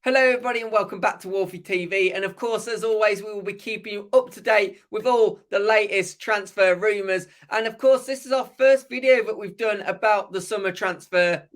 Hello everybody and welcome back to Wolfie TV, and of course as always we will be keeping you up to date with all the latest transfer rumours. And of course this is our first video that we've done about the summer transfer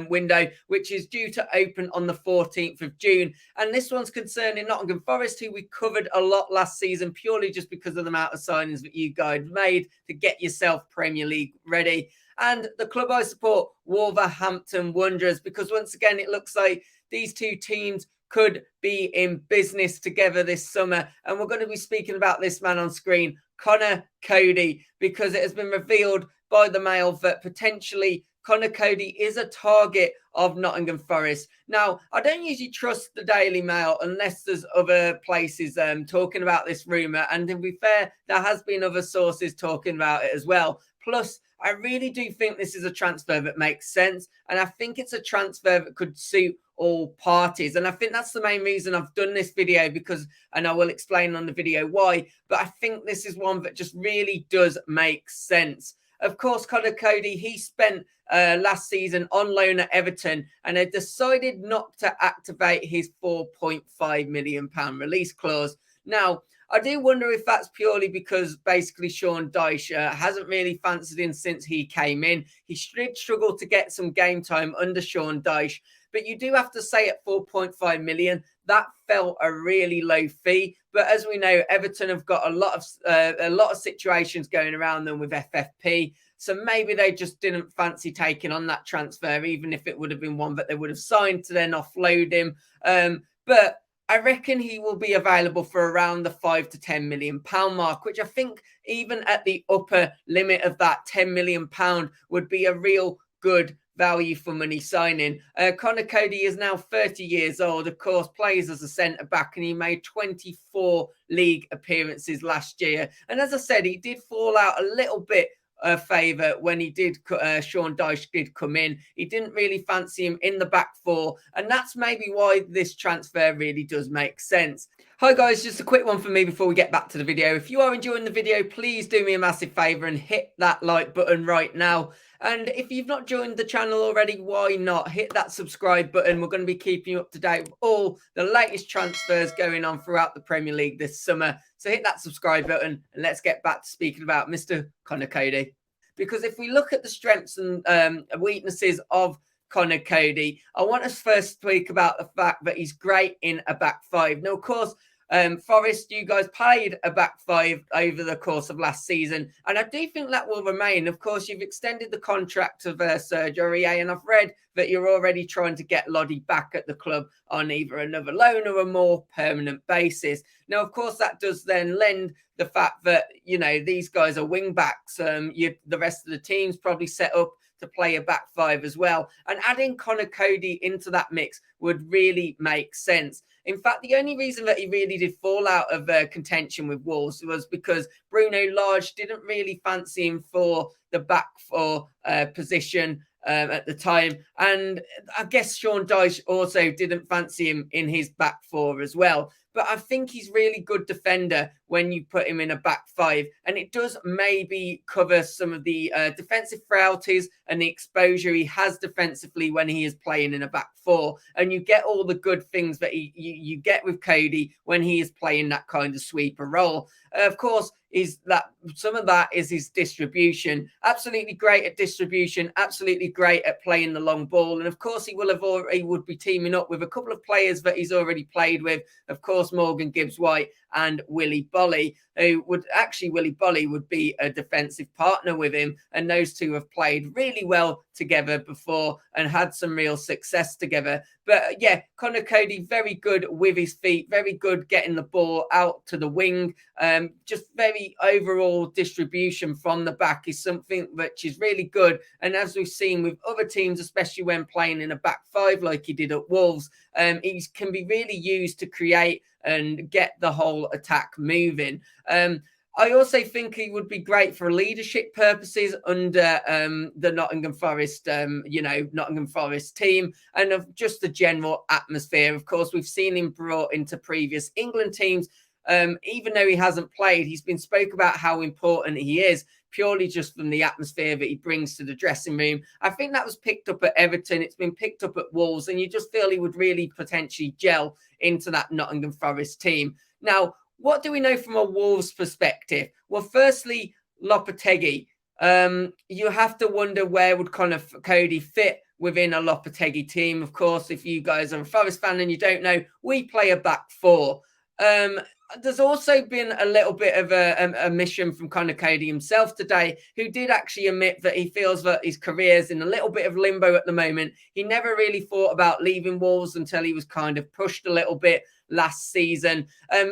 window, which is due to open on the 14th of June. And this one's concerning Nottingham Forest, who we covered a lot last season purely just because of the amount of signings that you guys made to get yourself Premier League ready. And the club I support, Wolverhampton Wanderers, because once again it looks like these two teams could be in business together this summer. And we're going to be speaking about this man on screen, Conor Cody, because it has been revealed by the Mail that potentially Conor Cody is a target of Nottingham Forest. Now, I don't usually trust the Daily Mail unless there's other places talking about this rumour. And to be fair, there has been other sources talking about it as well. Plus, I really do think this is a transfer that makes sense. And I think it's a transfer that could suit all parties. And I think that's the main reason I've done this video, because, and I will explain on the video why, but I think this is one that just really does make sense. Of course, Conor Cody, he spent last season on loan at Everton and had decided not to activate his £4.5 million release clause. Now, I do wonder if that's purely because basically Sean Dyche hasn't really fancied him since he came in. He did struggle to get some game time under Sean Dyche, but you do have to say at 4.5 million, that felt a really low fee. But as we know, Everton have got a lot of situations going around them with FFP. So maybe they just didn't fancy taking on that transfer, even if it would have been one that they would have signed to then offload him. But I reckon he will be available for around the £5 to £10 million mark, which I think even at the upper limit of that £10 million would be a real good value for money signing. Conor Cody is now 30 years old, of course, plays as a centre-back, and he made 24 league appearances last year. And as I said, he did fall out a little bit favour when he did. Sean Dyche did come in. He didn't really fancy him in the back four, and that's maybe why this transfer really does make sense. Hi guys, just a quick one for me before we get back to the video. If you are enjoying the video, please do me a massive favour and hit that like button right now. And if you've not joined the channel already, why not hit that subscribe button? We're going to be keeping you up to date with all the latest transfers going on throughout the Premier League this summer. So hit that subscribe button and let's get back to speaking about Mr. Conor Cody. Because if we look at the strengths and weaknesses of Conor Cody, I want to first speak about the fact that he's great in a back five. Now, of course, Forest, you guys played a back five over the course of last season, and I do think that will remain. Of course, you've extended the contract of Serge Aurier, and I've read that you're already trying to get Lodi back at the club on either another loan or a more permanent basis. Now, of course, that does then lend the fact that, you know, these guys are wing backs. The rest of the team's probably set up to play a back five as well. And adding Conor Cody into that mix would really make sense. In fact, the only reason that he really did fall out of contention with Wolves was because Bruno Lage didn't really fancy him for the back four position at the time. And I guess Sean Dyche also didn't fancy him in his back four as well. But I think he's really good defender when you put him in a back five. And it does maybe cover some of the defensive frailties and the exposure he has defensively when he is playing in a back four. And you get all the good things that you get with Cody when he is playing that kind of sweeper role. Of course, is that some of that is his distribution. Absolutely great at distribution, absolutely great at playing the long ball. And of course, he would be teaming up with a couple of players that he's already played with. Of course, Morgan Gibbs-White and Willy Boly, Willy Boly would be a defensive partner with him. And those two have played really well together before and had some real success together. But yeah, Conor Cody, very good with his feet, very good getting the ball out to the wing. Just very overall distribution from the back is something which is really good. And as we've seen with other teams, especially when playing in a back five like he did at Wolves, he can be really used to create and get the whole attack moving. I also think he would be great for leadership purposes under the Nottingham Forest, Nottingham Forest team, and of just the general atmosphere. Of course, we've seen him brought into previous England teams. Even though he hasn't played, he's been spoke about how important he is purely just from the atmosphere that he brings to the dressing room. I think that was picked up at Everton. It's been picked up at Wolves, and you just feel he would really potentially gel into that Nottingham Forest team. Now, what do we know from a Wolves perspective? Well, firstly, Lopetegui. You have to wonder where would Conor Cody fit within a Lopetegui team. Of course, if you guys are a Forest fan and you don't know, we play a back four. There's also been a little bit of a mission from Conor Cody himself today, who did actually admit that he feels that his career is in a little bit of limbo at the moment. He never really thought about leaving Wolves until he was kind of pushed a little bit last season.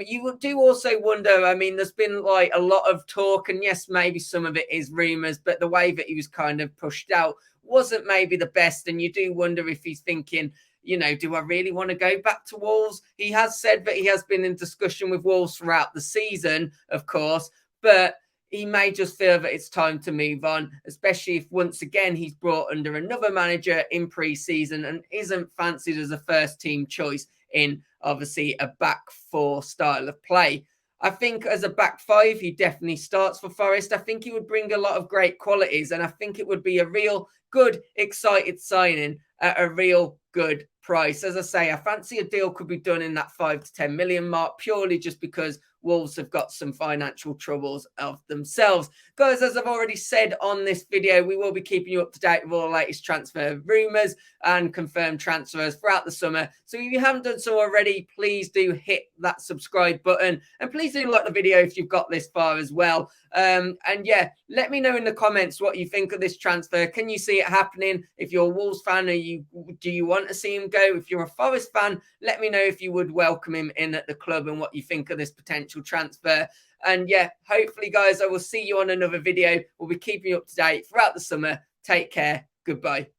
You do also wonder, I mean, there's been like a lot of talk, and yes, maybe some of it is rumours, but the way that he was kind of pushed out wasn't maybe the best. And you do wonder if he's thinking, you know, do I really want to go back to Wolves? He has said that he has been in discussion with Wolves throughout the season, of course, but he may just feel that it's time to move on, especially if once again he's brought under another manager in pre-season and isn't fancied as a first team choice in obviously a back four style of play. I think as a back five, he definitely starts for Forest. I think he would bring a lot of great qualities, and I think it would be a real good, excited signing at a real good price. As I say, I fancy a deal could be done in that 5 to 10 million mark, purely just because Wolves have got some financial troubles of themselves. Guys, as I've already said on this video, we will be keeping you up to date with all the latest transfer rumours and confirmed transfers throughout the summer. So if you haven't done so already, please do hit that subscribe button, and please do like the video if you've got this far as well. And yeah, let me know in the comments what you think of this transfer. Can you see it happening? If you're a Wolves fan, do you want to see him go? If you're a Forest fan, let me know if you would welcome him in at the club and what you think of this potential transfer. And yeah, hopefully, guys, I will see you on another video. We'll be keeping you up to date throughout the summer. Take care. Goodbye.